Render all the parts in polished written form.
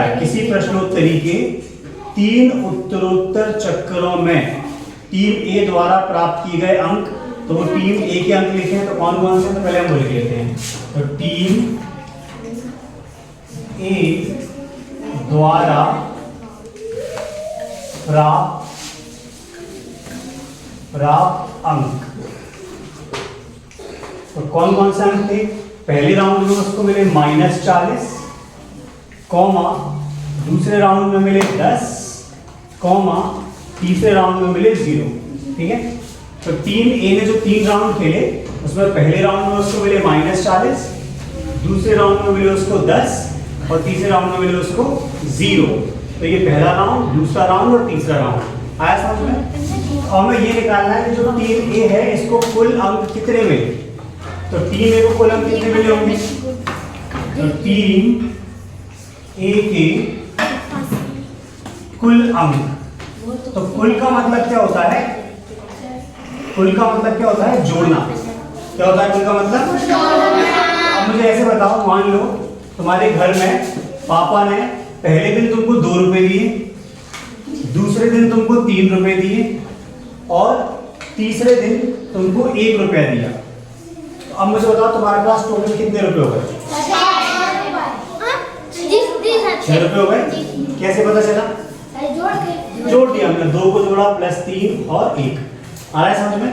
है किसी प्रश्नोत्तरी के 3 उत्तरोत्तर चक्रों में टीम ए द्वारा प्राप्त किए गए अंक, तो वो टीम ए के अंक लिखे हैं, तो कौन कौन से, तो पहले हम वो लिख लेते हैं। तो टीम ए द्वारा प्राप्त अंक, तो कौन कौन से अंक थे? पहले राउंड में उसको मिले -40, कॉमा दूसरे राउंड में मिले 10, कॉमा तीसरे राउंड में मिले 0। ठीक है, तो टीम ए ने जो 3 राउंड खेले उसमें पहले राउंड में उसको मिले -40, दूसरे राउंड में मिले उसको 10 और तीसरे राउंड में मिले उसको 0। तो ये पहला राउंड, दूसरा राउंड और तीसरा राउंड आया समझ में। और हमें ये निकालना है कि जो टीम ए है इसको कुल अंक कितने मिले, तो टीम ए को कुल अंक कितने मिले होंगे, तो टीम ए के कुल अंक, तो कुल का मतलब क्या होता है, कुल का मतलब क्या होता है, जोड़ना। क्या होता है कुल का मतलब? अब मुझे ऐसे बताओ, मान लो तुम्हारे घर में पापा ने पहले दिन तुमको 2 रुपए दिए, दूसरे दिन तुमको 3 रुपए दिए और तीसरे दिन तुमको 1 रुपया दिया। तो अब मुझे बताओ तुम्हारे पास टोटल कितने रुपए हो गए? 6 रुपए हो गए। कैसे पता चला? जोड़ दिया हमने, 2 को जोड़ा +3 और 1। आ रहा है समझ में?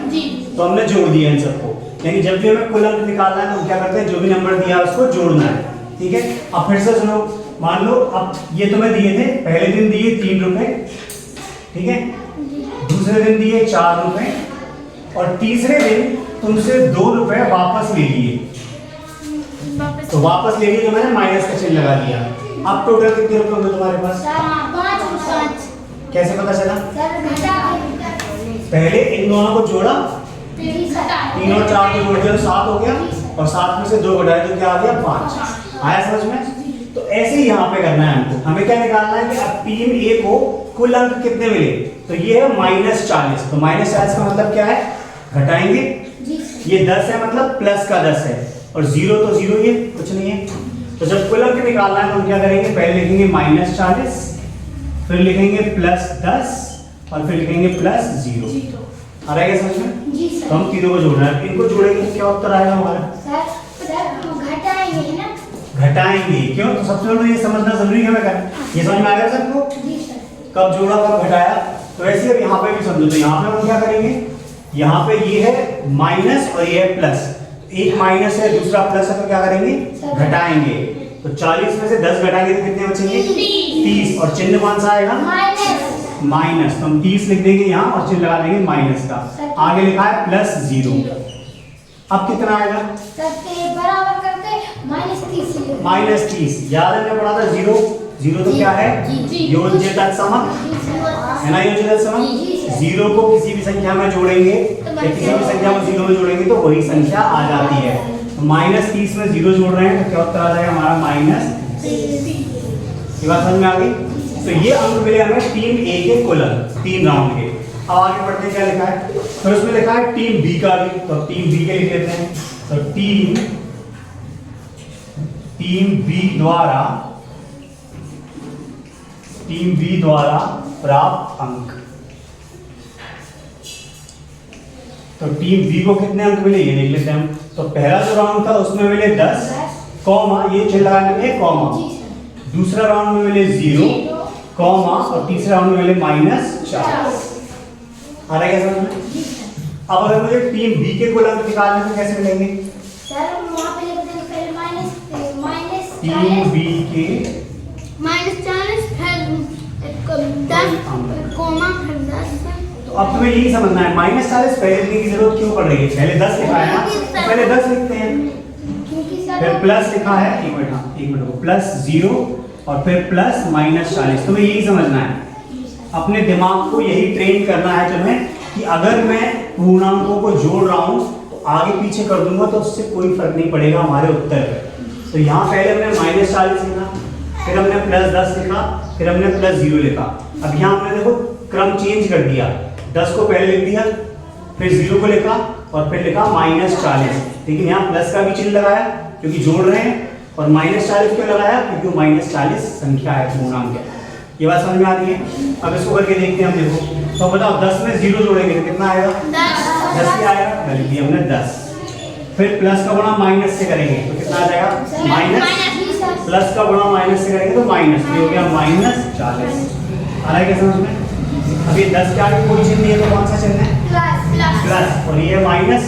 तो हमने जोड़ दिया इन सबको, यानी जब भी हमें कुल अंक निकालना है तो क्या करते हैं, जो भी नंबर दिया उसको जोड़ना है। ठीक है, अब फिर से सुनो, मान लो अब ये तुम्हें दिए थे, पहले दिन दिए 3 रुपए, ठीक है, दूसरे दिन दिए 4 रुपए और तीसरे दिन तुमसे 2 रुपए वापस ले लिए, तो वापस ले लिए तो मैंने माइनस का चिन्ह लगा दिया। अब टोटल कितने रुपए होंगे तुम्हारे पास? 5। कैसे पता चला? पहले इन दोनों को जोड़ा, 3 और 4 को जोड़ दिया तो 7 हो गया और 7 में से 2 घटाए तो क्या आ गया? 5। आया समझ में? तो ऐसे ही यहाँ पे करना है हमको। हमें क्या निकालना है कि अब टीम ए को कुल अंक कितने मिले, तो ये है -40। तो -40 का मतलब क्या है, घटाएंगे, ये 10 है मतलब प्लस का 10 है और 0 तो 0 ही है, कुछ नहीं है। तो जब कुल अंक निकालना है तो हम क्या करेंगे, पहले लिखेंगे -40, फिर लिखेंगे +10 और फिर लिखेंगे +0। आ रहा है क्या समझ में? तो हम तीनों को जोड़ना है, इनको जोड़ेंगे तो क्या उत्तर आएगा हमारा? घटाएंगे। क्यों? तो सबसे पहले ये समझना जरूरी है, ये समझ में आएगा सबको? कब जोड़ा कब घटाया। तो ऐसे अब यहाँ पे भी समझो, तो यहाँ पे हम क्या करेंगे, यहाँ पे ये है माइनस और ये है प्लस, एक माइनस है दूसरा प्लस है, तो क्या करेंगे, घटाएंगे। तो 40 में से 10 घटाएंगे तो कितने बचेंगे? 30। और चिन्ह कौन सा आएगा? माइनस। तो हम 30 लिख देंगे यहाँ और चिन्ह लगा देंगे माइनस का। आगे लिखा है +0। अब कितना आएगा? बराबर करके -30। याद है हमने पढ़ा था 0 तो क्या है, योज्य तत्समक है ना, योज्य तत्समक। 0 को किसी भी संख्या में जोड़ेंगे या किसी भी संख्या को 0 में जोड़ेंगे तो वही संख्या आ जाती है। तो -30 में 0 जोड़ रहे हैं तो क्या उत्तर आ जाएगा हमारा? -30। ये बात समझ में आ गई? तो ये अंक मिले हमें टीम ए के कुल अंक 3 राउंड के। अब आगे बढ़ते क्या लिखा है, तो उसमें लिखा है टीम बी का भी, तो टीम बी के लिख लेते हैं। तो टीम बी द्वारा प्राप्त अंक, तो टीम बी को कितने अंक मिले ये देख लेते हैं हम। तो पहला जो राउंड था उसमें मिले 10, कॉमा ये चिन्ह लगाने में कॉमा, दूसरा राउंड में मिले 0, कॉमा और तीसरा राउंड में मिले -40। आ रहा है क्या समझ में? अब अगर मुझे टीम बी के कुल अंक निकालने तो कैसे मिलेंगे? टीम बी के -40 फिर 10 कोमा फिर 10। तो अब तुम्हें यही समझना है -40 पहले लिखने की जरूरत क्यों पड़ रही है, पहले 10 लिखा है ना, तो पहले 10 लिखते हैं, फिर प्लस लिखा है, एक मिनट +0 और फिर +-40। तुम्हें यही समझना है, अपने दिमाग को यही ट्रेन करना है तुम्हें कि अगर मैं पूर्णांकों को जोड़ रहा हूं तो आगे पीछे कर दूंगा तो उससे कोई फर्क नहीं पड़ेगा हमारे उत्तर पे। तो यहाँ पहले हमने -40 लिखा, फिर हमने +10 लिखा, फिर हमने +0 लिखा। अब यहाँ हमने देखो क्रम चेंज कर दिया, 10 को पहले लिख दिया, फिर 0 को लिखा और फिर लिखा -40, लेकिन यहाँ प्लस का भी चिन्ह लगाया क्योंकि जोड़ रहे हैं। और -40 क्यों लगाया? क्योंकि -40 संख्या है, पूर्णांक है। ये बात समझ में आ रही है? अब इसको करके देखते हैं हम। देखो तो बताओ 10 में 0 जोड़ेंगे तो कितना आएगा? 10 ही आएगा, वैल्यू दी हमने 10। फिर प्लस का गुणा माइनस से करेंगे तो कितना आ जाएगा? माइनस। प्लस का गुणा माइनस से करेंगे तो माइनस, ये हो गया -40। आ रहा है क्या समझ में? अब ये 10 के आगे कोई चिन्ह नहीं है तो कौन सा चिन्ह है? प्लस। और ये माइनस,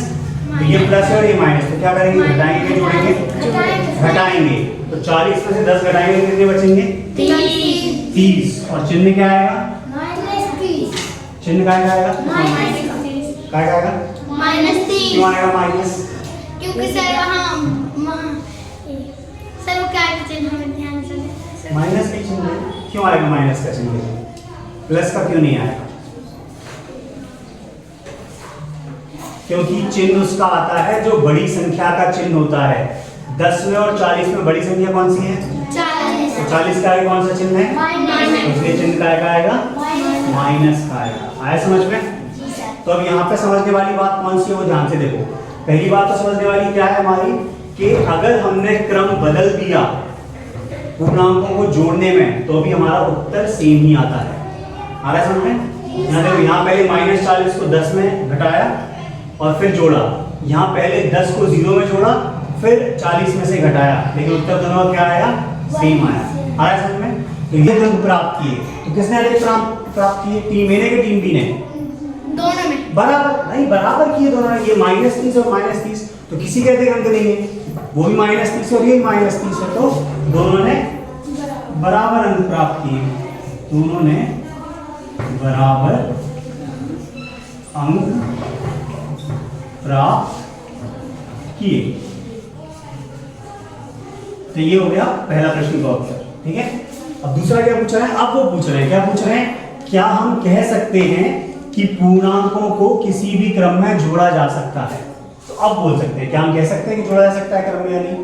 तो ये प्लस है और ये माइनस, तो क्या करेंगे? घटाएंगे, जोड़ेंगे? घटाएंगे। तो 40 में से 10 घटाएंगे कितने बचेंगे? 30। और चिन्ह क्या आएगा? चिन्ह क्या आएगा? क्या आएगा? -3। क्यों आएगा माइनस? क्योंकि सर सर वो क्या चिन्ह हमें ध्यान से माइनस का चिन्ह है। क्यों आएगा माइनस का चिन्ह? प्लस का क्यों नहीं आएगा? क्योंकि चिन्ह उसका आता है जो बड़ी संख्या का चिन्ह होता है। 10 में और 40 में बड़ी संख्या कौन सी है? 40। तो 40 का आगे कौन सा चिन्ह है? माइनस। इसलिए चिन्ह का आएगा माइनस का आएगा। आया समझ में? तो अब यहाँ पे समझने वाली बात कौन सी है वो ध्यान से देखो। पहली बात तो समझने वाली क्या है हमारी, कि अगर हमने क्रम बदल दिया पूर्णांकों को जोड़ने में तो भी हमारा उत्तर सेम ही आता है। आ रहा है समझ में? यहाँ देखो, यहाँ पहले -40 को 10 में घटाया और फिर जोड़ा। यहाँ पहले 10 को 0 में जोड़ा, फिर 40 में से घटाया, लेकिन उत्तर दोनों का क्या आया? सेम आया। आ रहा है समझ में? तो ये अंक प्राप्त किए, तो किसने अधिक प्राप्त किए? टीम ए ने कि टीम बी ने? दोनों में बराबर नहीं, बराबर किए दोनों ने। ये -30 और -30, तो किसी के अधिक अंक नहीं है, वो भी -30 और ये -30 है, तो दोनों ने बराबर अंक प्राप्त किए। दोनों ने बराबर अंक प्राप्त किए। तो ये हो गया पहला प्रश्न का उत्तर। ठीक है, अब दूसरा क्या पूछ रहा है? अब वो पूछ रहे हैं, क्या पूछ रहे हैं? क्या हम कह सकते हैं कि पूर्णांकों को किसी भी क्रम में जोड़ा जा सकता है? तो अब बोल सकते हैं, क्या हम कह सकते हैं कि जोड़ा जा सकता है क्रम में या नहीं?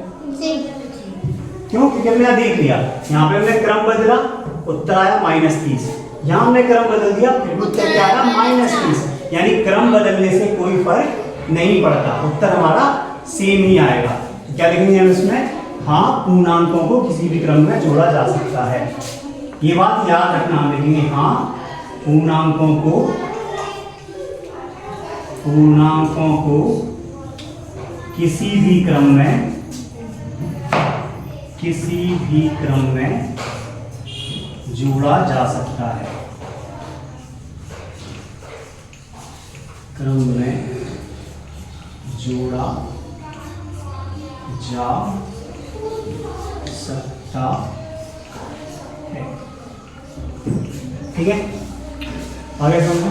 क्यों? क्योंकि हमने देख लिया, यहाँ पे हमने क्रम बदला, उत्तर आया -30। यहाँ हमने क्रम बदल दिया, फिर उत्तर क्या आया? -30। यानी क्रम बदलने से कोई फर्क नहीं पड़ता, उत्तर हमारा सेम ही आएगा। तो क्या लिखेंगे हम इसमें? हाँ, पूर्णांकों को किसी भी क्रम में जोड़ा जा सकता है। ये बात याद रखना, हम लिखेंगे हाँ, पूर्णांकों को किसी भी क्रम में जोड़ा जा सकता है। क्रम में जोड़ा जा सकता है। ठीक है, आगे समझो।